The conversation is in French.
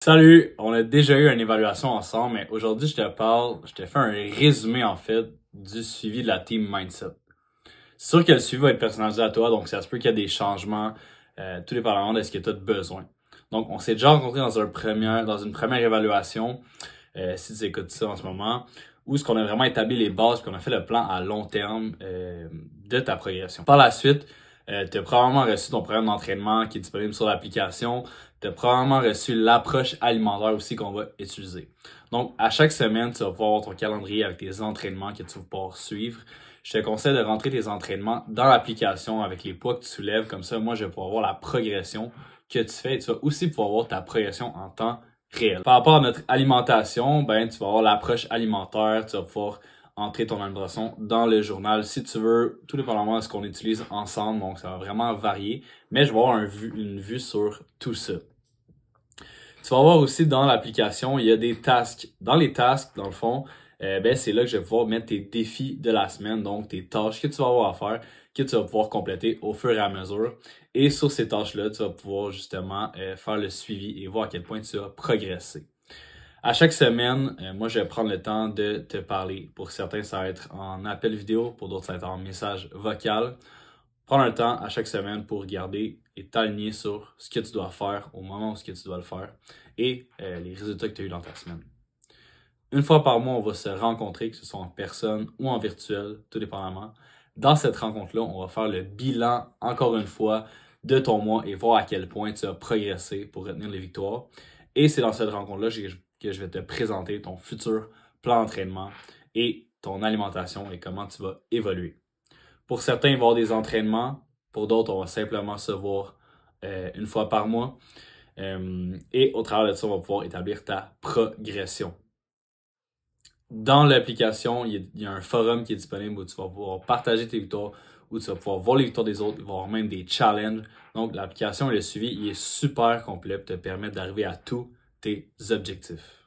Salut, on a déjà eu une évaluation ensemble, mais aujourd'hui je te fais un résumé en fait du suivi de la team Mindset. C'est sûr que le suivi va être personnalisé à toi, donc ça se peut qu'il y ait des changements, tout dépendamment de ce que tu as besoin. Donc on s'est déjà rencontrés dans une première évaluation, si tu écoutes ça en ce moment, où ce qu'on a vraiment établi les bases, puis qu'on a fait le plan à long terme de ta progression. Par la suite, tu as probablement reçu ton programme d'entraînement qui est disponible sur l'application. Tu as probablement reçu l'approche alimentaire aussi qu'on va utiliser. Donc, à chaque semaine, tu vas pouvoir avoir ton calendrier avec tes entraînements que tu vas pouvoir suivre. Je te conseille de rentrer tes entraînements dans l'application avec les poids que tu soulèves. Comme ça, moi, je vais pouvoir voir la progression que tu fais et tu vas aussi pouvoir voir ta progression en temps réel. Par rapport à notre alimentation, ben, tu vas avoir l'approche alimentaire, tu vas pouvoir entrer ton alimentation dans le journal si tu veux, tout dépendamment de ce qu'on utilise ensemble, donc ça va vraiment varier, mais je vais avoir une vue sur tout ça. Tu vas voir aussi dans l'application, il y a des tasks. Dans les tasks, dans le fond, c'est là que je vais pouvoir mettre tes défis de la semaine, donc tes tâches que tu vas avoir à faire, que tu vas pouvoir compléter au fur et à mesure. Et sur ces tâches-là, tu vas pouvoir justement faire le suivi et voir à quel point tu as progressé. À chaque semaine, moi, je vais prendre le temps de te parler. Pour certains, ça va être en appel vidéo. Pour d'autres, ça va être en message vocal. Prendre un temps à chaque semaine pour regarder et t'aligner sur ce que tu dois faire au moment où tu dois le faire et les résultats que tu as eu dans ta semaine. Une fois par mois, on va se rencontrer, que ce soit en personne ou en virtuel, tout dépendamment. Dans cette rencontre-là, on va faire le bilan, encore une fois, de ton mois et voir à quel point tu as progressé pour retenir les victoires. Et c'est dans cette rencontre-là que je vais te présenter ton futur plan d'entraînement et ton alimentation et comment tu vas évoluer. Pour certains, il va y avoir des entraînements. Pour d'autres, on va simplement se voir une fois par mois. Et au travers de ça, on va pouvoir établir ta progression. Dans l'application, il y a un forum qui est disponible où tu vas pouvoir partager tes victoires, où tu vas pouvoir voir les victoires des autres, il va y avoir même des challenges. Donc, l'application et le suivi, il est super complet pour te permettre d'arriver à tous tes objectifs.